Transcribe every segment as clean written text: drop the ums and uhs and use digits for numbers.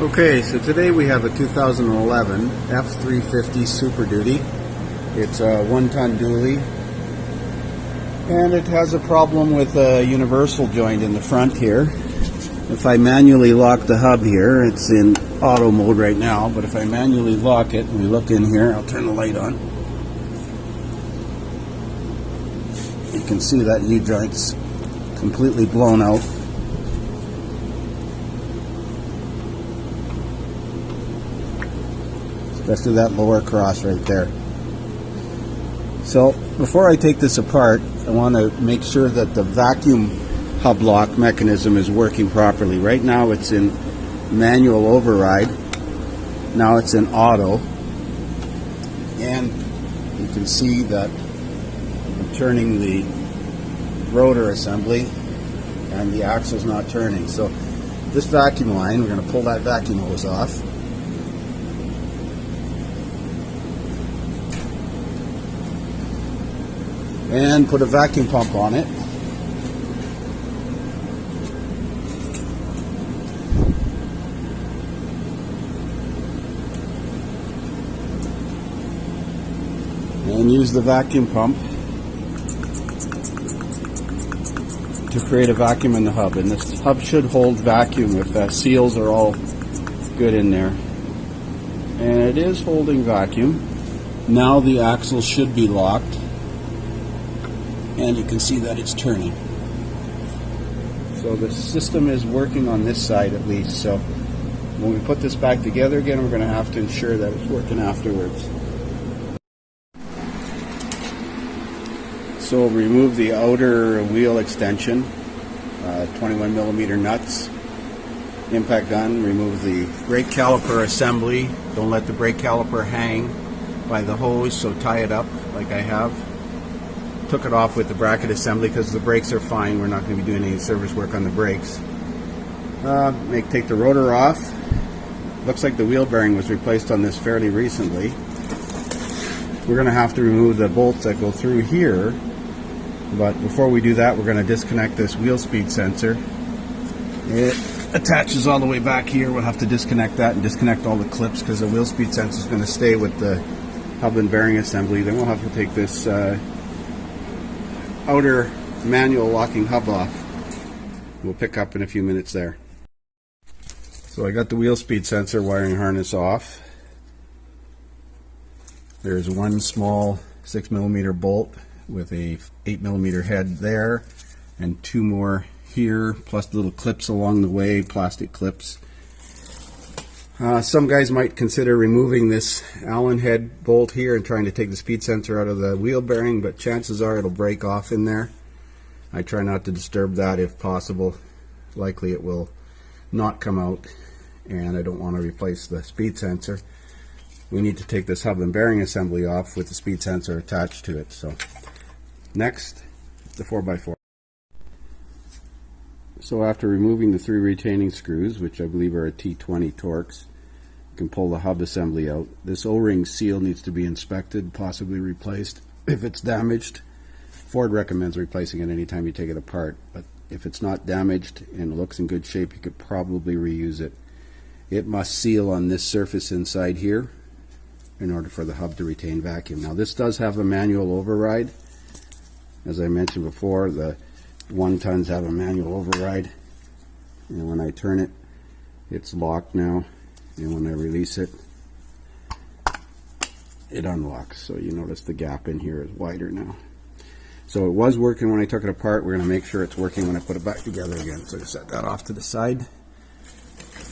Okay, so today we have a 2011 F350 Super Duty. It's a 1-ton dually, and it has a problem with a universal joint in the front here. If I manually lock the hub here, it's in auto mode right now, but if I manually lock it and we look in here, I'll turn the light on. You can see that U-joint's completely blown out. Especially that lower cross right there. So before I take this apart, I want to make sure that the vacuum hub lock mechanism is working properly. Right now it's in manual override. Now it's in auto. And you can see that I'm turning the rotor assembly and the axle's not turning. So this vacuum line, we're going to pull that vacuum hose off. And put a vacuum pump on it. And use the vacuum pump to create a vacuum in the hub. And this hub should hold vacuum if the seals are all good in there. And it is holding vacuum. Now the axle should be locked. And you can see that it's turning. So the system is working on this side at least. So when we put this back together again, we're going to have to ensure that it's working afterwards. So remove the outer wheel extension, 21mm nuts, impact gun, remove the brake caliper assembly. Don't let the brake caliper hang by the hose, so tie it up like I have. Took it off with the bracket assembly because the brakes are fine. We're not going to be doing any service work on the brakes. Take the rotor off. Looks like the wheel bearing was replaced on this fairly recently. We're going to have to remove the bolts that go through here, but before we do that, we're going to disconnect this wheel speed sensor. It attaches all the way back here. We'll have to disconnect that and disconnect all the clips because the wheel speed sensor is going to stay with the hub and bearing assembly. Then we'll have to take this outer manual locking hub off. We'll pick up in a few minutes there. So I got the wheel speed sensor wiring harness off. There's one small 6mm bolt with a 8mm head there, and two more here, plus little clips along the way, plastic clips. Some guys might consider removing this Allen head bolt here and trying to take the speed sensor out of the wheel bearing, but chances are it'll break off in there. I try not to disturb that if possible. Likely it will not come out, and I don't want to replace the speed sensor. We need to take this hub and bearing assembly off with the speed sensor attached to it. So next, the 4x4. So after removing the 3 retaining screws, which I believe are a T20 Torx, you can pull the hub assembly out. This O-ring seal needs to be inspected, possibly replaced. If it's damaged, Ford recommends replacing it anytime you take it apart, but if it's not damaged and it looks in good shape, you could probably reuse it. It must seal on this surface inside here in order for the hub to retain vacuum. Now this does have a manual override. As I mentioned before, the 1-tons have a manual override, and when I turn it, it's locked now, and when I release it, it unlocks. So you notice the gap in here is wider now. So it was working when I took it apart. We're going to make sure it's working when I put it back together again. So just set that off to the side,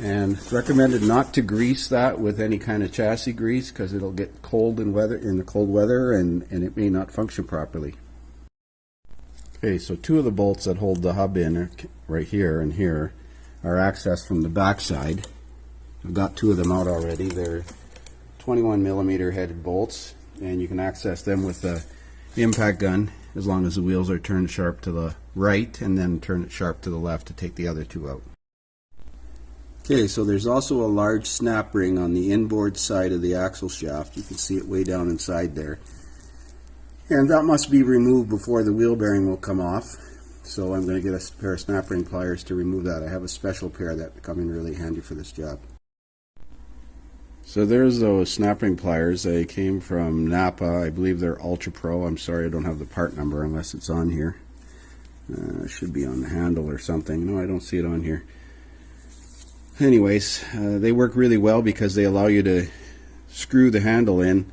and it's recommended not to grease that with any kind of chassis grease because it'll get cold in the cold weather, and it may not function properly. Okay, so 2 of the bolts that hold the hub in right here and here are accessed from the back side. I've got 2 of them out already. They're 21mm headed bolts, and you can access them with the impact gun as long as the wheels are turned sharp to the right, and then turn it sharp to the left to take the other 2 out. Okay, so there's also a large snap ring on the inboard side of the axle shaft. You can see it way down inside there. And that must be removed before the wheel bearing will come off. So I'm going to get a pair of snap ring pliers to remove that. I have a special pair that come in really handy for this job. So there's those snap ring pliers. They came from Napa. I believe they're Ultra Pro. I'm sorry I don't have the part number unless it's on here. It should be on the handle or something. No, I don't see it on here. Anyways, they work really well because they allow you to screw the handle in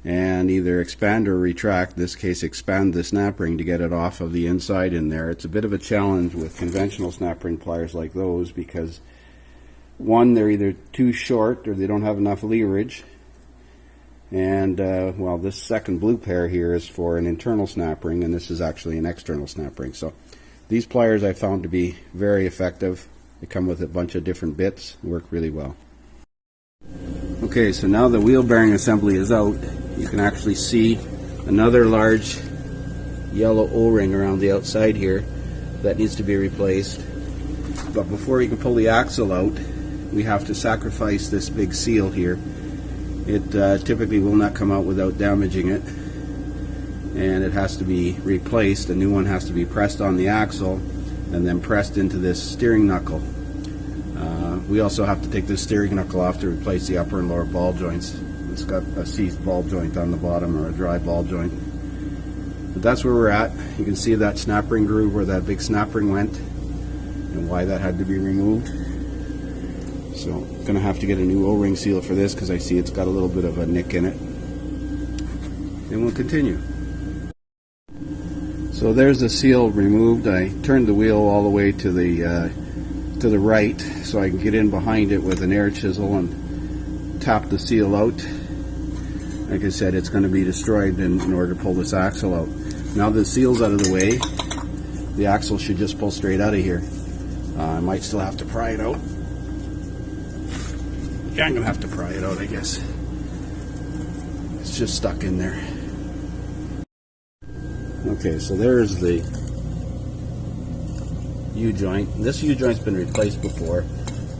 and either expand or retract. In this case, expand the snap ring to get it off of the inside in there. It's a bit of a challenge with conventional snap ring pliers like those because one, they're either too short or they don't have enough leverage. And well, this second blue pair here is for an internal snap ring, and this is actually an external snap ring. So these pliers I found to be very effective. They come with a bunch of different bits, work really well. Okay, so now the wheel bearing assembly is out. You can actually see another large yellow O-ring around the outside here that needs to be replaced. But before we can pull the axle out, we have to sacrifice this big seal here. It typically will not come out without damaging it, and it has to be replaced. A new one has to be pressed on the axle and then pressed into this steering knuckle. We also have to take this steering knuckle off to replace the upper and lower ball joints. It's got a seized ball joint on the bottom, or a dry ball joint. But that's where we're at. You can see that snap ring groove where that big snap ring went and why that had to be removed. So I'm going to have to get a new O-ring seal for this because I see it's got a little bit of a nick in it. And we'll continue. So there's the seal removed. I turned the wheel all the way to the right so I can get in behind it with an air chisel and tap the seal out. Like I said, it's going to be destroyed in order to pull this axle out. Now the seal's out of the way, the axle should just pull straight out of here. I might still have to pry it out. Yeah, I'm going to have to pry it out, I guess. It's just stuck in there. Okay, so there's the U-joint. This U-joint's been replaced before,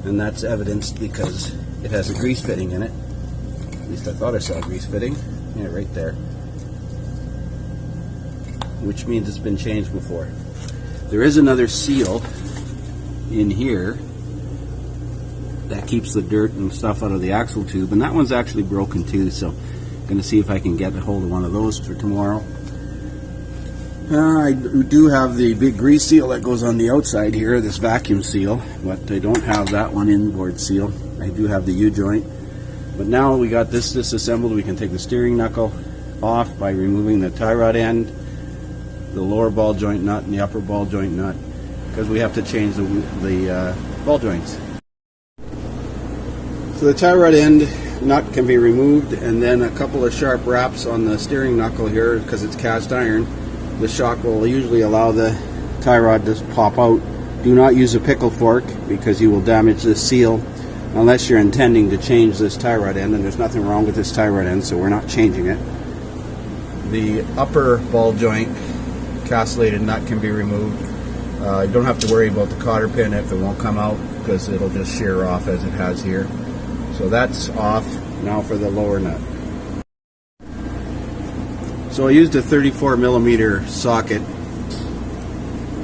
and that's evidenced because it has a grease fitting in it. At least I thought I saw a grease fitting. Yeah, right there. Which means it's been changed before. There is another seal in here that keeps the dirt and stuff out of the axle tube, and that one's actually broken too, so I'm going to see if I can get a hold of one of those for tomorrow. I do have the big grease seal that goes on the outside here, this vacuum seal, but I don't have that one inboard seal. I do have the U-joint. But now we got this disassembled, we can take the steering knuckle off by removing the tie rod end, the lower ball joint nut, and the upper ball joint nut, because we have to change the ball joints. So the tie rod end nut can be removed, and then a couple of sharp wraps on the steering knuckle here, because it's cast iron. The shock will usually allow the tie rod to pop out. Do not use a pickle fork because you will damage the seal unless you're intending to change this tie rod end, and there's nothing wrong with this tie rod end, so we're not changing it. The upper ball joint castellated nut can be removed. You don't have to worry about the cotter pin if it won't come out because it'll just shear off as it has here. So that's off. Now for the lower nut. So I used a 34mm socket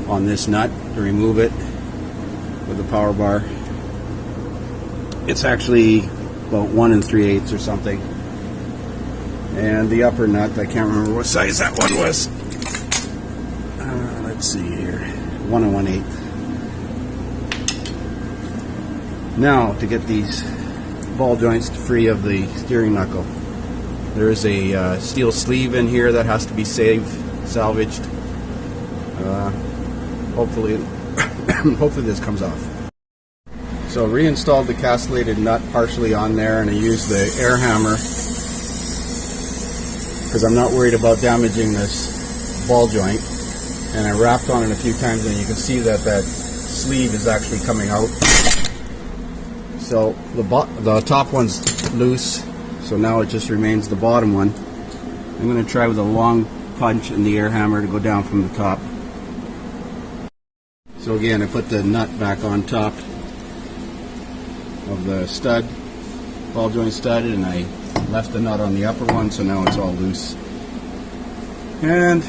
on this nut to remove it with a power bar. It's actually about 1 3/8 or something. And the upper nut, I can't remember what size that one was. Let's see here, 1 1/8. Now to get these ball joints free of the steering knuckle. There is a steel sleeve in here that has to be salvaged. Hopefully, hopefully this comes off. So reinstalled the castellated nut partially on there, and I used the air hammer because I'm not worried about damaging this ball joint. And I wrapped on it a few times, and you can see that that sleeve is actually coming out. So the top one's loose. So now it just remains the bottom one. I'm going to try with a long punch and the air hammer to go down from the top. So again, I put the nut back on top of the stud, ball joint stud, and I left the nut on the upper one, so now it's all loose. And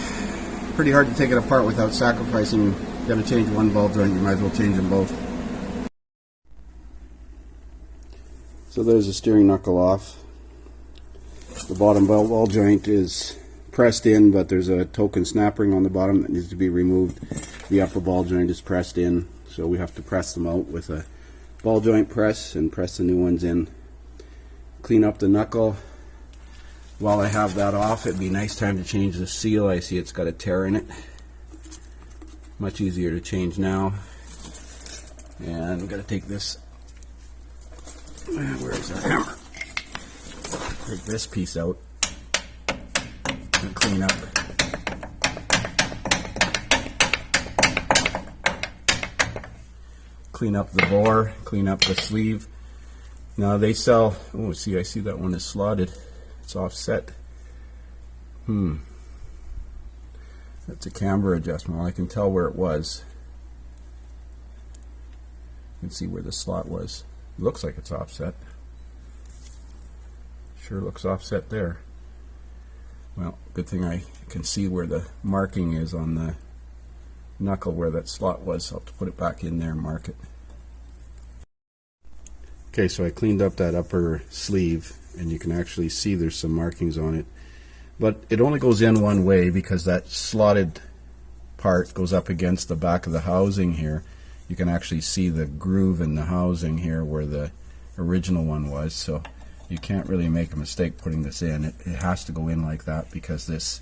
pretty hard to take it apart without sacrificing. You've got to change one ball joint, you might as well change them both. So there's the steering knuckle off. The bottom ball joint is pressed in, but there's a token snap ring on the bottom that needs to be removed. The upper ball joint is pressed in, so we have to press them out with a ball joint press and press the new ones in. Clean up the knuckle. While I have that off, it'd be a nice time to change the seal. I see it's got a tear in it. Much easier to change now. And I'm going to take this, where's our hammer? Take this piece out and clean up. Clean up the bore, clean up the sleeve. Now they sell, oh, see, I see that one is slotted. It's offset. That's a camber adjustment. Well, I can tell where it was. You can see where the slot was. It looks like it's offset. Sure looks offset there. Well, good thing I can see where the marking is on the knuckle where that slot was. I'll have to put it back in there and mark it. Okay, so I cleaned up that upper sleeve, and you can actually see there's some markings on it. But it only goes in one way because that slotted part goes up against the back of the housing here. You can actually see the groove in the housing here where the original one was, so you can't really make a mistake putting this in. It has to go in like that because this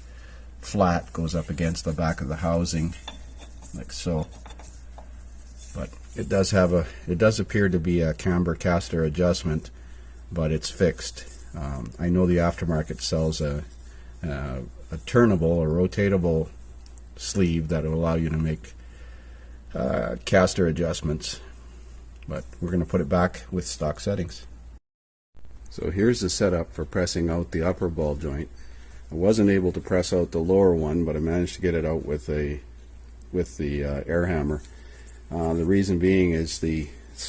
flat goes up against the back of the housing like so. But it does have a, it does appear to be a camber caster adjustment, but it's fixed. I know the aftermarket sells a turnable or rotatable sleeve that will allow you to make caster adjustments, but we're going to put it back with stock settings. So here's the setup for pressing out the upper ball joint. I wasn't able to press out the lower one, but I managed to get it out with the air hammer. The reason being is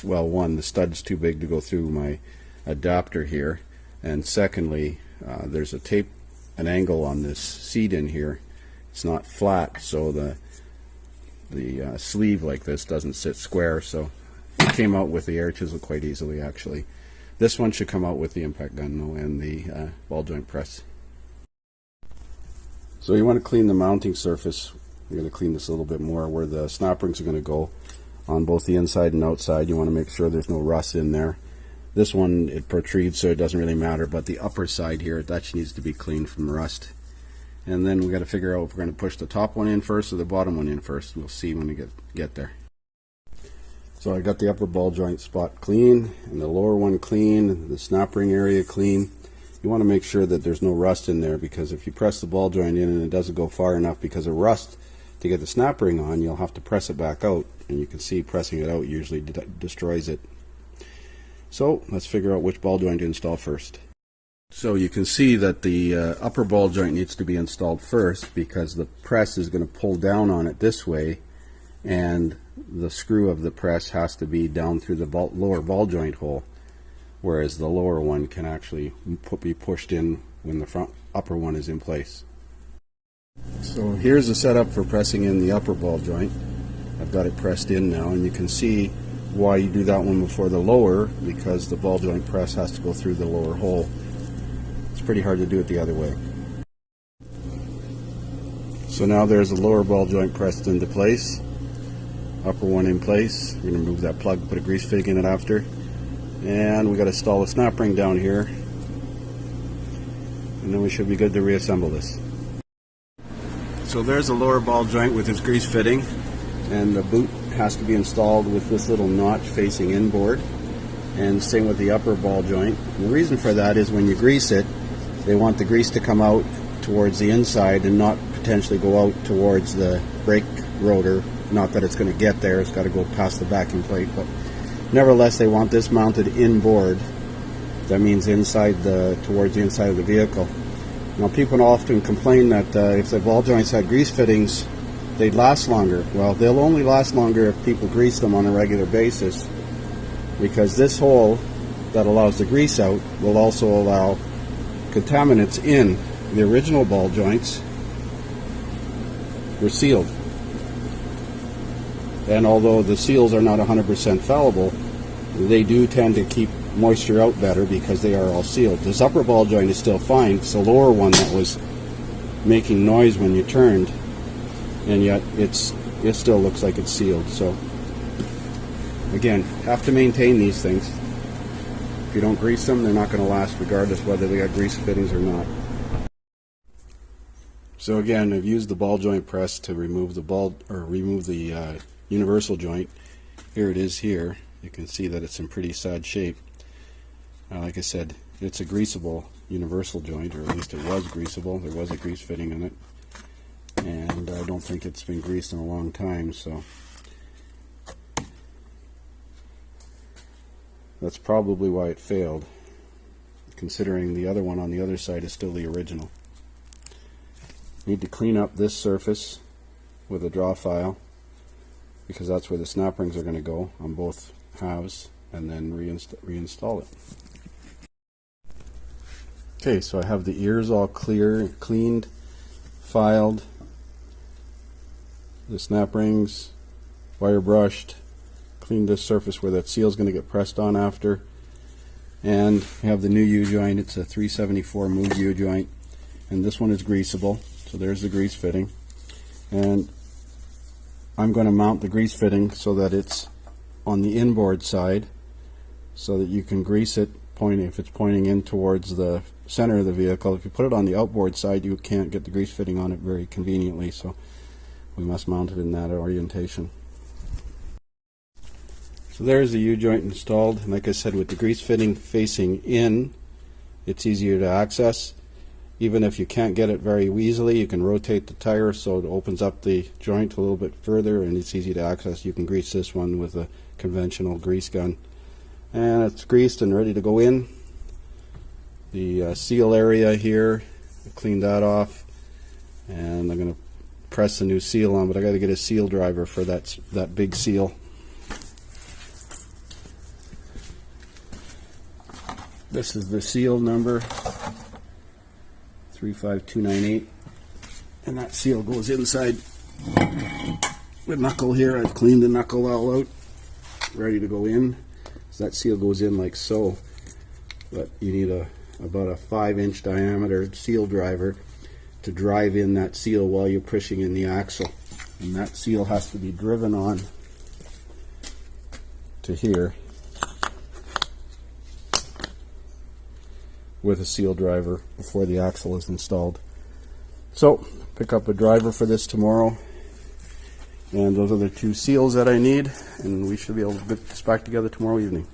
well, one, the stud's too big to go through my adapter here, and secondly, there's an angle on this seat in here. It's not flat, so the sleeve like this doesn't sit square, so it came out with the air chisel quite easily actually. This one should come out with the impact gun though, and the ball joint press. So you want to clean the mounting surface. You're going to clean this a little bit more where the snap rings are going to go on both the inside and outside. You want to make sure there's no rust in there. This one, it protrudes, so it doesn't really matter, but the upper side here, that needs to be cleaned from rust. And then we got to figure out if we're going to push the top one in first or the bottom one in first. We'll see when we get there. So I got the upper ball joint spot clean and the lower one clean, the snap ring area clean. You want to make sure that there's no rust in there, because if you press the ball joint in and it doesn't go far enough because of rust to get the snap ring on, you'll have to press it back out, and you can see pressing it out usually destroys it. So let's figure out which ball joint to install first. So you can see that the upper ball joint needs to be installed first because the press is going to pull down on it this way, and the screw of the press has to be down through the lower ball joint hole, whereas the lower one can actually be pushed in when the upper one is in place. So here's the setup for pressing in the upper ball joint. I've got it pressed in now, and you can see why you do that one before the lower, because the ball joint press has to go through the lower hole. It's pretty hard to do it the other way. So now there's the lower ball joint pressed into place, upper one in place. We're going to remove that plug, put a grease fitting in it after, and we got to install a snap ring down here, and then we should be good to reassemble this. So there's the lower ball joint with its grease fitting, and the boot has to be installed with this little notch facing inboard, and same with the upper ball joint. And the reason for that is when you grease it, they want the grease to come out towards the inside and not potentially go out towards the brake rotor. Not that it's going to get there, it's got to go past the backing plate, but nevertheless they want this mounted inboard. That means inside towards the inside of the vehicle. Now people often complain that if the ball joints had grease fittings, they'd last longer. Well, they'll only last longer if people grease them on a regular basis, because this hole that allows the grease out will also allow contaminants in. The original ball joints were sealed, and although the seals are not 100% fallible, they do tend to keep moisture out better because they are all sealed. This upper ball joint is still fine. It's the lower one that was making noise when you turned, and yet it still looks like it's sealed. So again, have to maintain these things. If you don't grease them, they're not going to last regardless whether they got grease fittings or not. So again, I've used the ball joint press to remove the universal joint. Here it is here. You can see that it's in pretty sad shape. Like I said, it's a greasable universal joint, or at least it was greasable. There was a grease fitting in it, and I don't think it's been greased in a long time, so that's probably why it failed, considering the other one on the other side is still the original. Need to clean up this surface with a draw file, because that's where the snap rings are going to go on both halves, and then reinstall it. Okay, so I have the ears all cleaned, filed, the snap rings, wire brushed, cleaned this surface where that seal is going to get pressed on after, and I have the new U-joint. It's a 374 move U-joint, and this one is greasable, so there's the grease fitting. And I'm going to mount the grease fitting so that it's on the inboard side, so that you can grease it if it's pointing in towards the center of the vehicle. If you put it on the outboard side, you can't get the grease fitting on it very conveniently, so we must mount it in that orientation. So there's the U-joint installed, and like I said, with the grease fitting facing in, it's easier to access. Even if you can't get it very easily, you can rotate the tire so it opens up the joint a little bit further, and it's easy to access. You can grease this one with a conventional grease gun. And it's greased and ready to go in. The seal area here, I cleaned that off, and I'm going to press the new seal on, but I got to get a seal driver for that big seal. This is the seal number 35298, and that seal goes inside the knuckle here. I've cleaned the knuckle all out, ready to go in. So that seal goes in like so, but you need about a 5-inch diameter seal driver to drive in that seal while you're pushing in the axle, and that seal has to be driven on to here with a seal driver before the axle is installed. So pick up a driver for this tomorrow, and those are the 2 seals that I need, and we should be able to put this back together tomorrow evening.